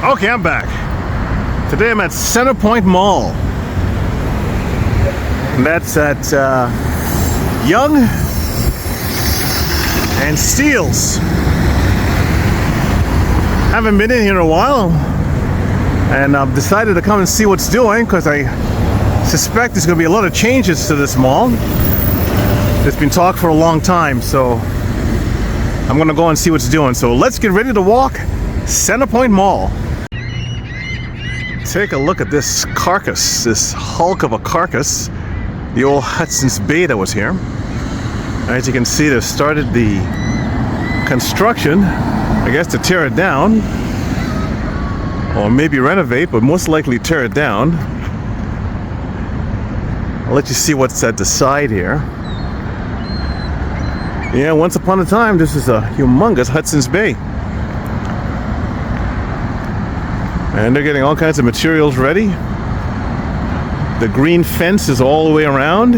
Okay, I'm back. Today I'm at Centerpoint Mall. And that's at Young and Steele's. Haven't been in here in a while. And I've decided to come and see what's doing because I suspect there's going to be a lot of changes to this mall. It's been talked for a long time, so I'm going to go and see what's doing. So let's get ready to walk Centerpoint Mall. Take a look at this carcass, this hulk of a carcass, the old Hudson'S Bay that was here. As you can see, they've started the construction, I guess, to tear it down, or maybe renovate, but most likely tear it down. I'll let you see what's at the side here. Yeah, once upon a time, this is a humongous Hudson'S Bay. And they're getting all kinds of materials ready. The green fence is all the way around,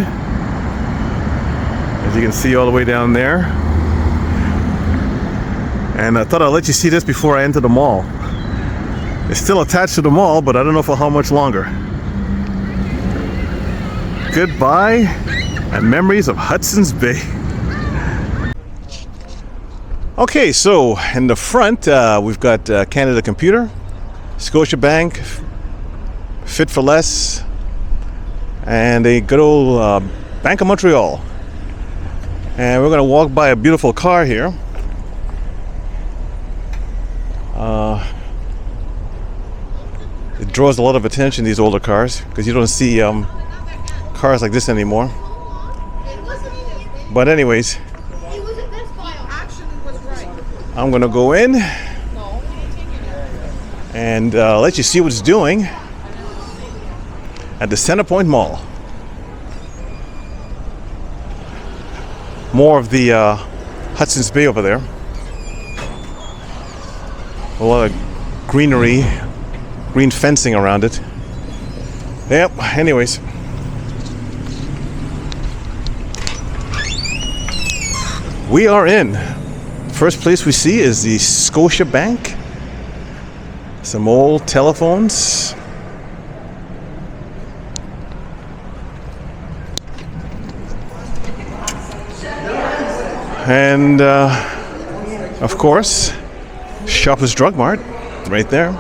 as you can see all the way down there. And I thought I'd let you see this before I enter the mall. It's still attached to the mall, but I don't know for how much longer. Goodbye and memories of Hudson'S Bay. Okay, so in the front we've got Canada Computer, Scotiabank, Fit for Less, and a good old Bank of Montreal. And we're going to walk by a beautiful car here. It draws a lot of attention, these older cars, because you don't see cars like this anymore. But anyways, I'm going to go in and let you see what it's doing at the Centerpoint Mall. More of the Hudson'S Bay over there. A lot of greenery, green fencing around it. Yep, anyways. We are in. First place we see is the Scotiabank. Some old telephones. And of course, Shoppers Drug Mart right there.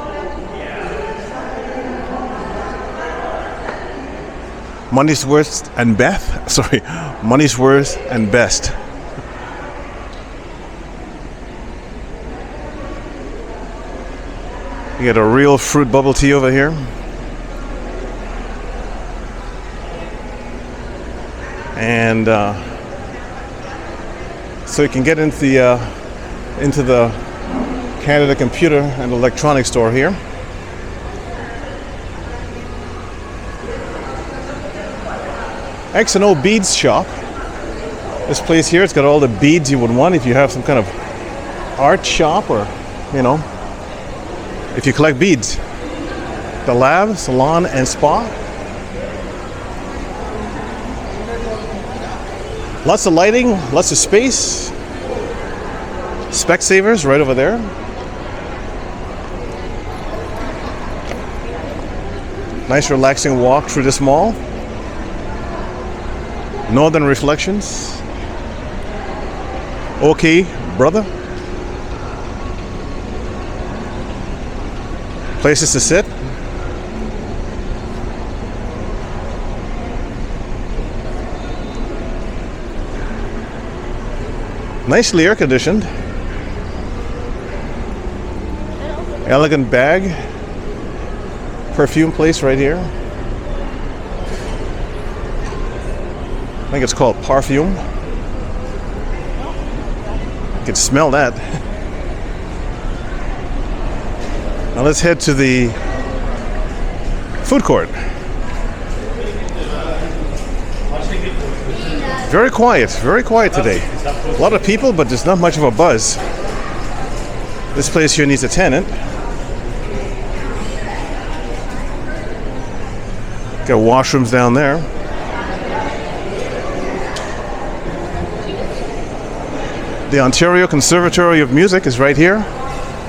Money's Worth and Beth. Sorry, Money's Worth and Best. You got a real fruit bubble tea over here. And so you can get into the Canada Computer and Electronics store here. X&O Beads Shop. This place here, it's got all the beads you would want if you have some kind of art shop, or, you know, if you collect beads. The Lab, Salon and Spa. Lots of lighting, lots of space. Specsavers right over there. Nice relaxing walk through this mall. Northern Reflections. Okay, brother. Places to sit. Nicely air conditioned. Elegant bag. Perfume place right here. I think it's called Parfume. You can smell that. Now let's head to the food court. Very quiet today. A lot of people, but there's not much of a buzz. This place here needs a tenant. Got washrooms down there. The Ontario Conservatory of Music is right here,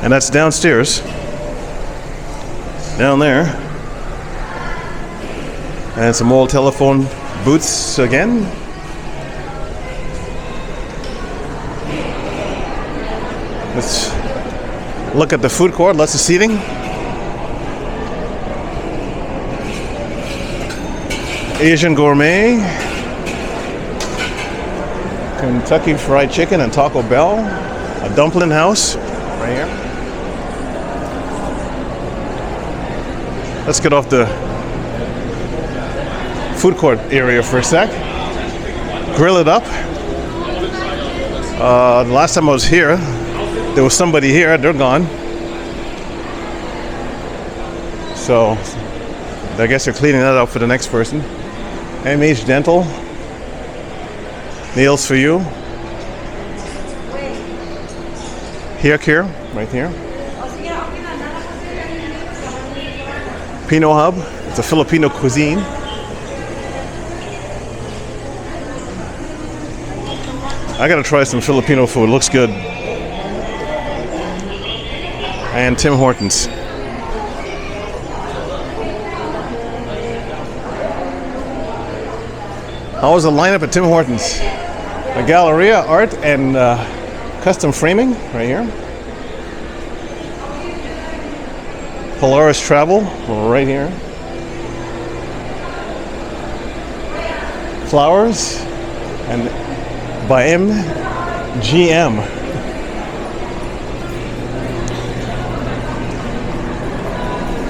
and that's downstairs. down there. And some old telephone booths again. Let's look at the food court, lots of seating. Asian gourmet. Kentucky Fried Chicken and Taco Bell. A dumpling house right here. Let's get off the food court area for a sec. Grill it up. The last time I was here, there was somebody here. They're gone. So I guess they're cleaning that up for the next person. MH Dental. Nails for you. Hair care, right here. Pino Hub. It's a Filipino cuisine. I gotta try some Filipino food. Looks good. And Tim Hortons. How was the lineup at Tim Hortons? A Galleria, art, and custom framing right here. Polaris Travel right here. Flowers and by MGM.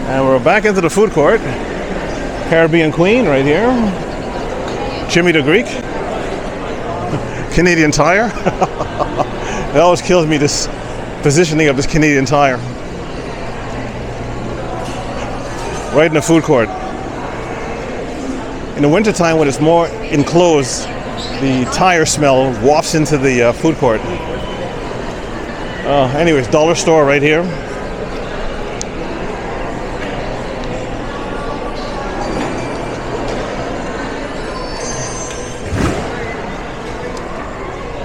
And we're back into the food court. Caribbean Queen right here. Jimmy the Greek. Canadian Tire. It always kills me, this positioning of this Canadian Tire. Right in the food court. In the wintertime when it's more enclosed, the tire smell wafts into the food court. Anyways, dollar store right here.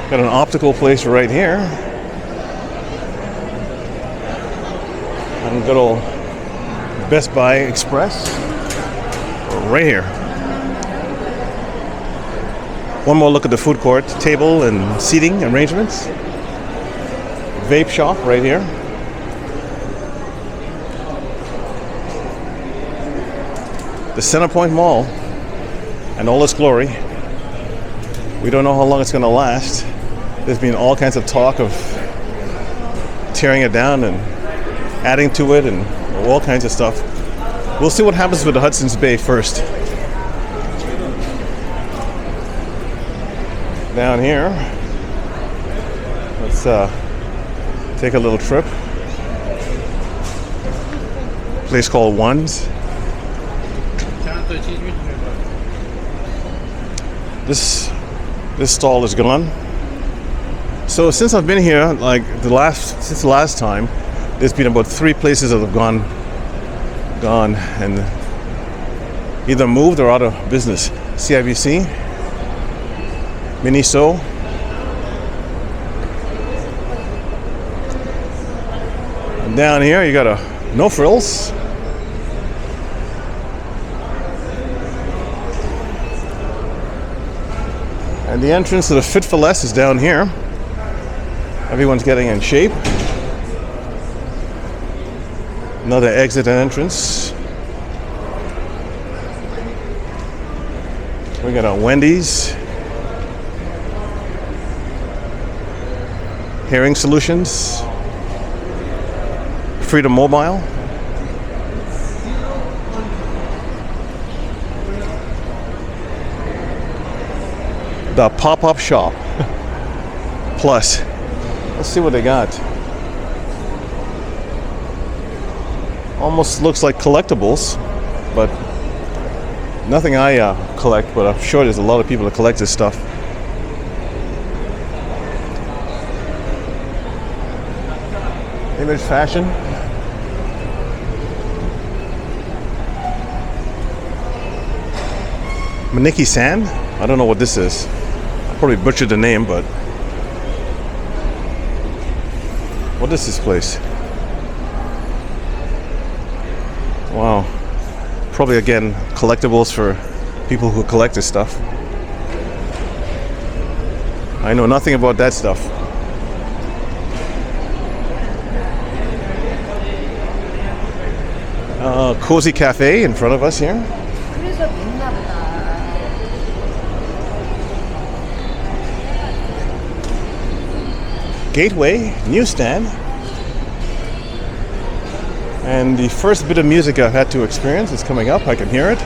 Got an optical place right here. And good old Best Buy Express right here. One more look at the food court, table and seating arrangements. Vape shop right here. The Centerpoint Mall and all its glory. We don't know how long it's going to last. There's been all kinds of talk of tearing it down and adding to it and all kinds of stuff. We'll see what happens with the Hudson'S Bay first. Down here, let's take a little trip. Place called One's. This stall is gone. So since I've been here, like since the last time, there's been about 3 places that have gone and either moved or out of business. CIBC, Miniso, and down here you got a No Frills. And the entrance to the Fit for Less is down here. Everyone's getting in shape. Another exit and entrance. We got a Wendy's. Hearing Solutions. Freedom Mobile. The pop-up shop. Plus. Let's see what they got. Almost looks like collectibles, but nothing I collect, but I'm sure there's a lot of people that collect this stuff. Image Fashion. Maniki San? I don't know what this is. I probably butchered the name, but what is this place? Wow. Probably again collectibles for people who collect this stuff. I know nothing about that stuff. Cozy cafe in front of us here. Gateway newsstand. And the first bit of music I've had to experience is coming up. I can hear it.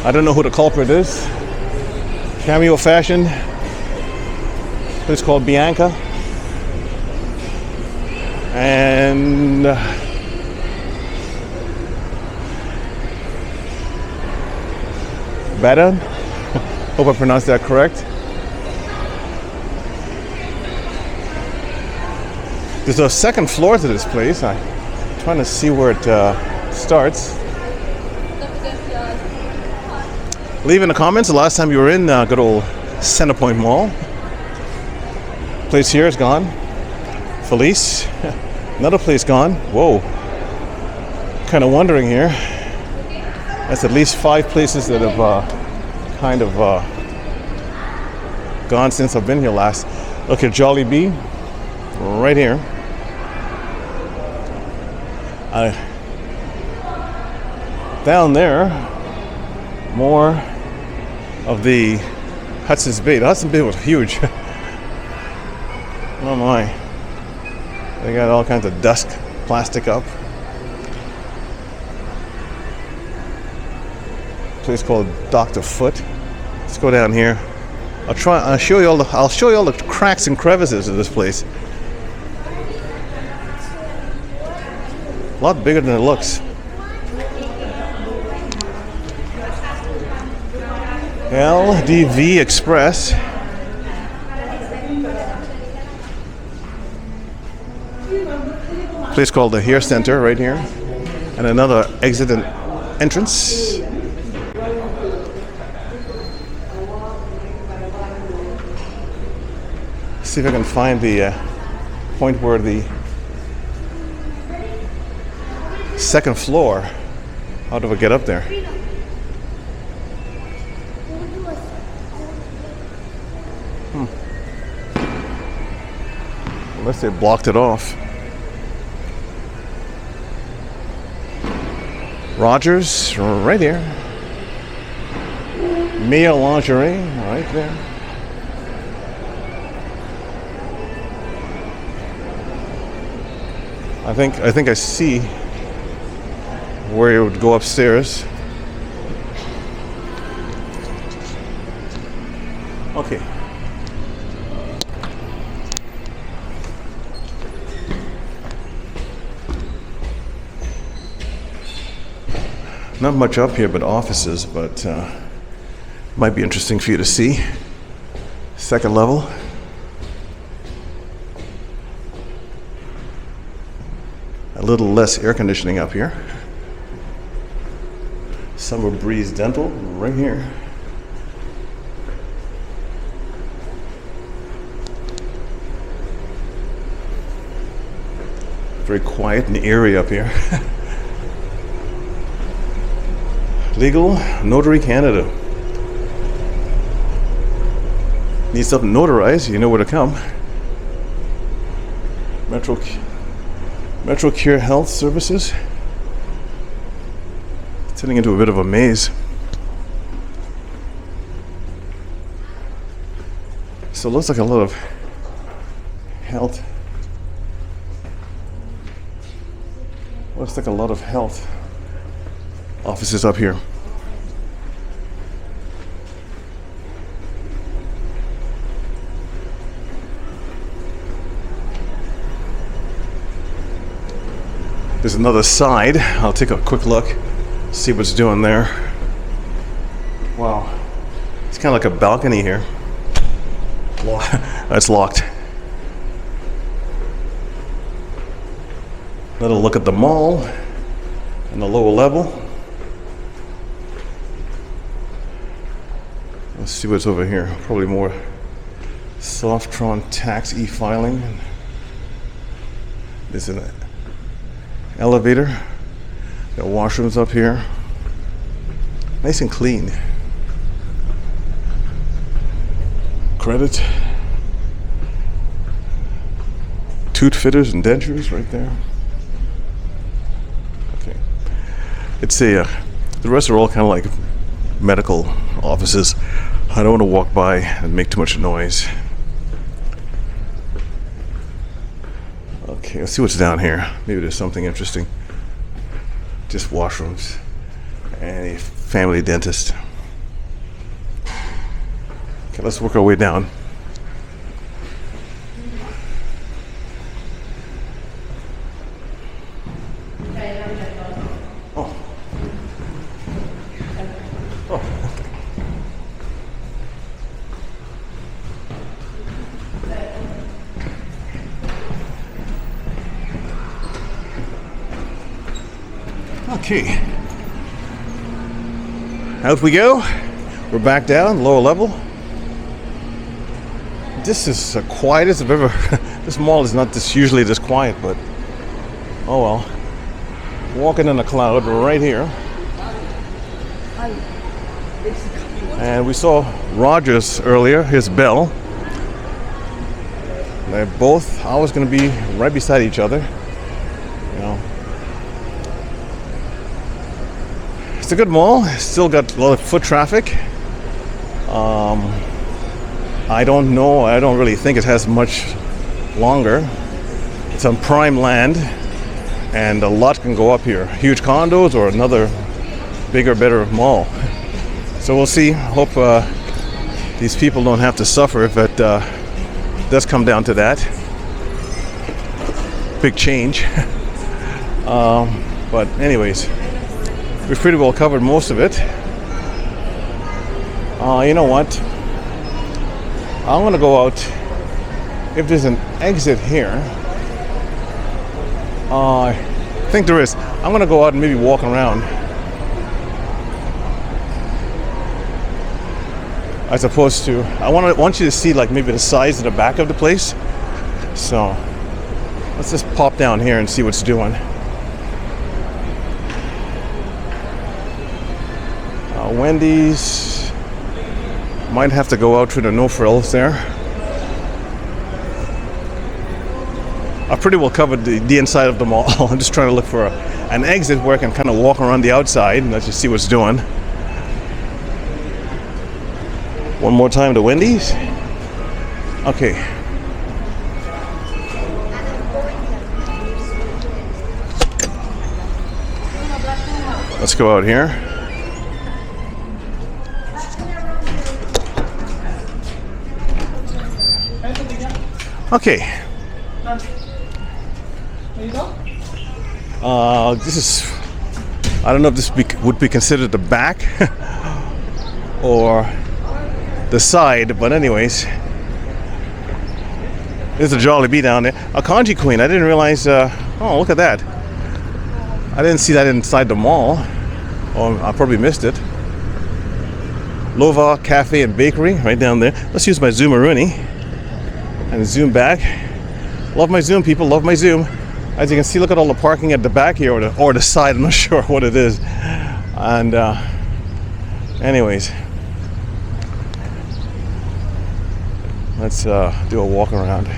I don't know who the culprit is. Cameo fashion. It's called Bianca. And Badan. Hope I pronounced that correct. There's a second floor to this place. I'm trying to see where it starts. Leave in the comments the last time you were in good old Centerpoint Mall. Place here is gone. Felice. Another place gone. Whoa. Kind of wondering here. That's at least 5 places that have kind of gone since I've been here last. Look at Jollibee. Right here. Down there, more of the Hudson'S Bay. The Hudson's Bay was huge. Oh my. They got all kinds of dust, plastic up. Place called Dr. Foot. Let's go down here. I'll show you all the cracks and crevices of this place. A lot bigger than it looks. LDV Express. Place called the Hair Center right here. And another exit and entrance. See if I can find the point where the second floor. How do I get up there? Unless they blocked it off. Rogers, right here. Mia Lingerie, right there. I think I see where it would go upstairs. Okay. Not much up here but offices, but might be interesting for you to see. Second level. A little less air conditioning up here. Summer Breeze Dental right here. Very quiet and eerie up here. Legal Notary Canada. Need something notarized, you know where to come. Metro Care Health Services. It's turning into a bit of a maze. So it looks like a lot of health. Looks like a lot of health offices up here. There's another side. I'll take a quick look, see what's doing there. Wow. It's kind of like a balcony here. That's locked. Another look at the mall on the lower level. Let's see what's over here. Probably more Softron tax e-filing. There's an elevator. Got washrooms up here. Nice and clean. Credit. Tooth fitters and dentures right there. Okay. It's a, the rest are all kind of like medical offices. I don't want to walk by and make too much noise. Okay, let's see what's down here. Maybe there's something interesting. Just washrooms and a family dentist. Okay, let's work our way down. Oh. Oh. Okay. Out we go. We're back down, lower level. This is the quietest I've ever. This mall is not usually this quiet, but oh well. Walking in a cloud right here. And we saw Rogers earlier, his bell. They're both always going to be right beside each other. You know. It's a good mall. Still got a lot of foot traffic. I don't know. I don't really think it has much longer. It's on prime land, and a lot can go up here. Huge condos or another bigger, better mall. So we'll see. Hope these people don't have to suffer if it does come down to that. Big change. But anyways, we've pretty well covered most of it. You know what? I'm gonna go out. If there's an exit here, I think there is. I'm gonna go out and maybe walk around, as opposed to. I want you to see like maybe the size of the back of the place. So let's just pop down here and see what's doing. Wendy's. Might have to go out through the no frills there. I've pretty well covered the inside of the mall. I'm just trying to look for an exit where I can kind of walk around the outside and let's just see what's doing. One more time to Wendy's. Okay. Let's go out here. Okay. This is, I don't know if this would be considered the back or the side, but anyways, there's a Jollibee down there. A Kanji Queen, I didn't realize, oh, look at that. I didn't see that inside the mall, or I probably missed it. Lova Cafe and Bakery, right down there. Let's use my Zoomaroonie and zoom back. Love my zoom, people, love my zoom. As you can see, look at all the parking at the back here, or the side, I'm not sure what it is. And anyways, let's do a walk around.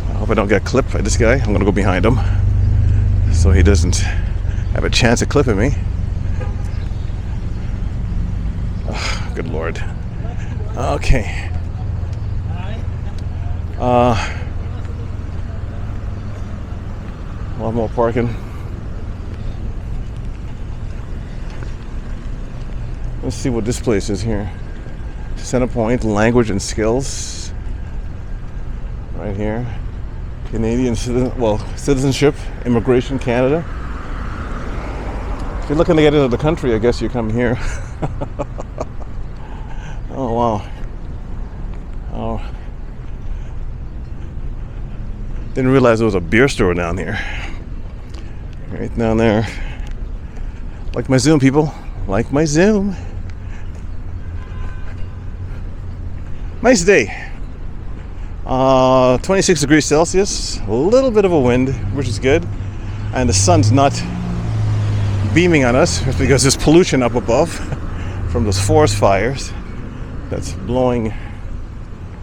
I hope I don't get clipped by this guy. I'm gonna go behind him so he doesn't have a chance of clipping me. Oh, good Lord. Okay. A lot more parking. Let's see what this place is here. Centerpoint, language and skills. Right here. Canadian citizenship, Immigration Canada. If you're looking to get into the country, I guess you come here. Oh wow. Oh. Didn't realize there was a beer store down here. Right down there. Like my Zoom, people. Like my Zoom. Nice day. 26 degrees Celsius. A little bit of a wind, which is good. and the sun's not beaming on us because there's pollution up above from those forest fires that's blowing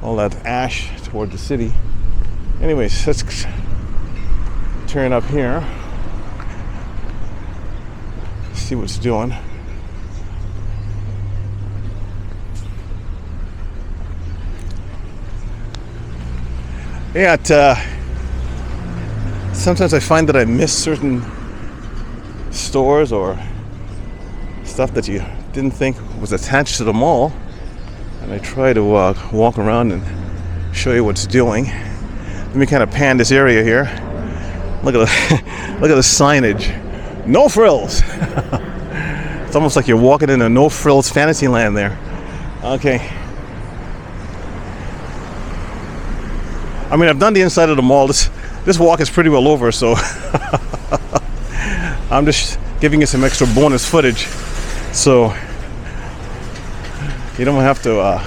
all that ash toward the city. Anyways, let's turn up here, see what's doing. Yeah, sometimes I find that I miss certain stores or stuff that you didn't think was attached to the mall, and I try to walk around and show you what's doing. Let me kind of pan this area here. Look at the look at the signage. No frills. It's almost like you're walking in a no frills fantasy land there. Okay. I mean, I've done the inside of the mall. This walk is pretty well over, so I'm just giving you some extra bonus footage, so you don't have to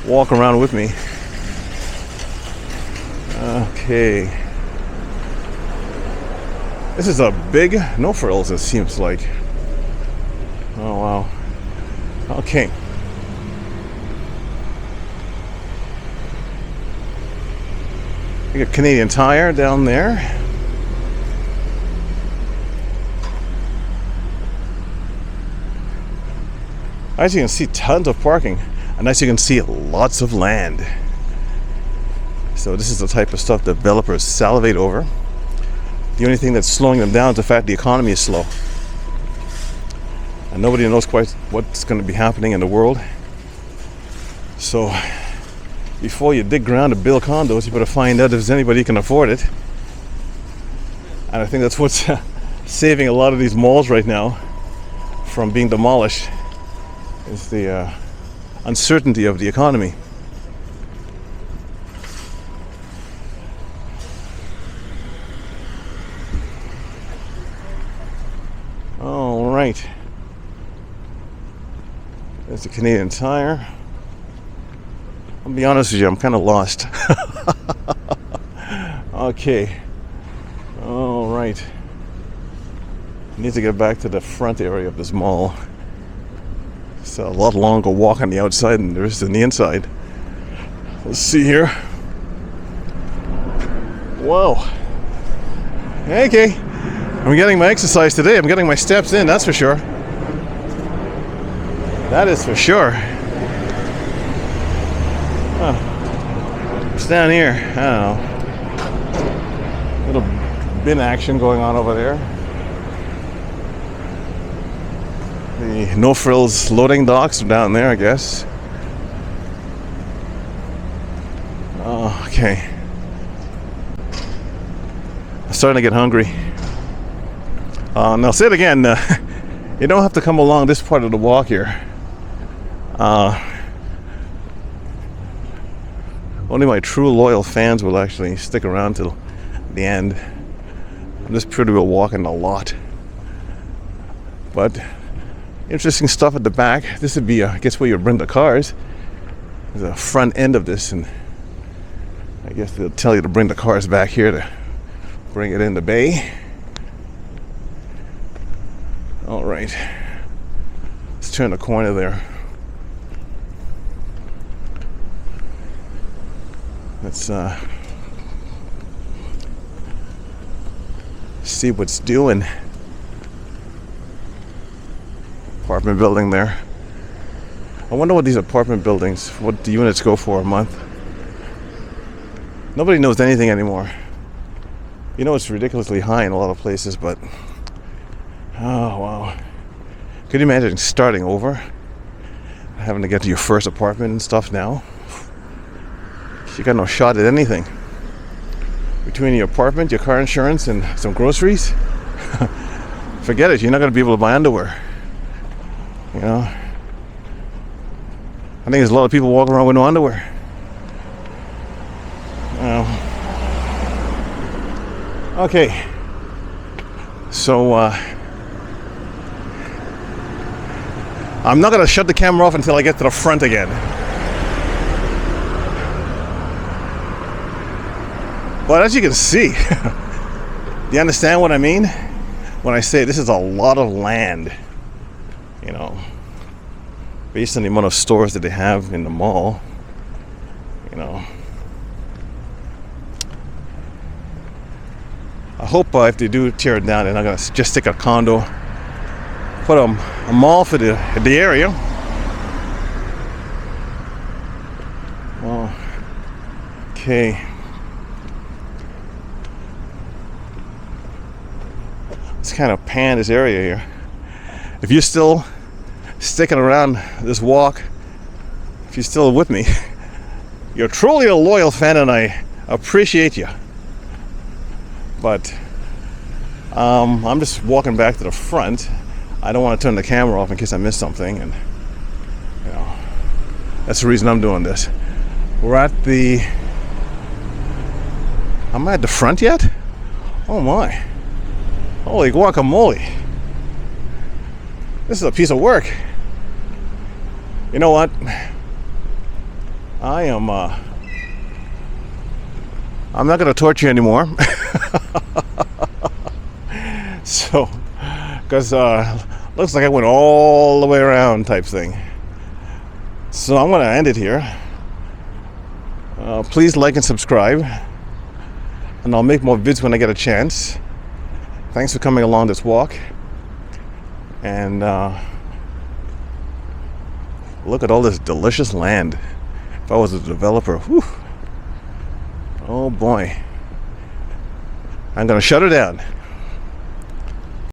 walk around with me. Okay. This is a big no frills, it seems like. Oh wow. Okay. We got Canadian Tire down there. As you can see, tons of parking, and as you can see, lots of land. So this is the type of stuff developers salivate over. The only thing that's slowing them down is the fact the economy is slow, and nobody knows quite what's going to be happening in the world. So before you dig ground to build condos, you better find out if anybody can afford it. And I think that's what's saving a lot of these malls right now from being demolished, is the uncertainty of the economy. All right. There's the Canadian Tire. I'll be honest with you, I'm kind of lost. Okay. All right. I need to get back to the front area of this mall. It's a lot longer walk on the outside than there is on the inside. Let's see here. Whoa. Okay. I'm getting my exercise today. I'm getting my steps in, that's for sure. That is for sure. It's down here. I don't know. Little bin action going on over there. The no frills loading docks are down there, I guess. Oh, okay. I'm starting to get hungry. Now say it again. You don't have to come along this part of the walk here. Only my true loyal fans will actually stick around till the end. I'm just pretty well walking a lot. But interesting stuff at the back. This would be, I guess, where you bring the cars. There's a front end of this, and I guess they'll tell you to bring the cars back here to bring it in the bay. All right. Let's turn the corner there. Let's see what's doing. Apartment building there. I wonder what these apartment buildings, what the units go for a month. Nobody knows anything anymore. You know, it's ridiculously high in a lot of places, but oh wow. Could you imagine starting over? Having to get to your first apartment and stuff now? You got no shot at anything. Between your apartment, your car insurance, and some groceries, forget it. You're not going to be able to buy underwear. You know, I think there's a lot of people walking around with no underwear. Okay. So I'm not going to shut the camera off until I get to the front again. But as you can see, Do you understand what I mean when I say this is a lot of land? You know, based on the amount of stores that they have in the mall. You know, I hope if they do tear it down, they're not gonna just stick a condo, put a mall for the area. Oh, okay. Let's kind of pan this area here. If you're still sticking around this walk, if you're still with me, you're truly a loyal fan, and I appreciate you. But I'm just walking back to the front. I don't want to turn the camera off in case I miss something, and you know, that's the reason I'm doing this. We're at the... I'm at the front yet? Oh my. Holy guacamole. This is a piece of work. You know what? I'm not going to torture you anymore. So, because looks like I went all the way around type thing. So I'm going to end it here. Please like and subscribe. And I'll make more vids when I get a chance. Thanks for coming along this walk. And look at all this delicious land. If I was a developer, whew, oh boy. I'm gonna shut her down.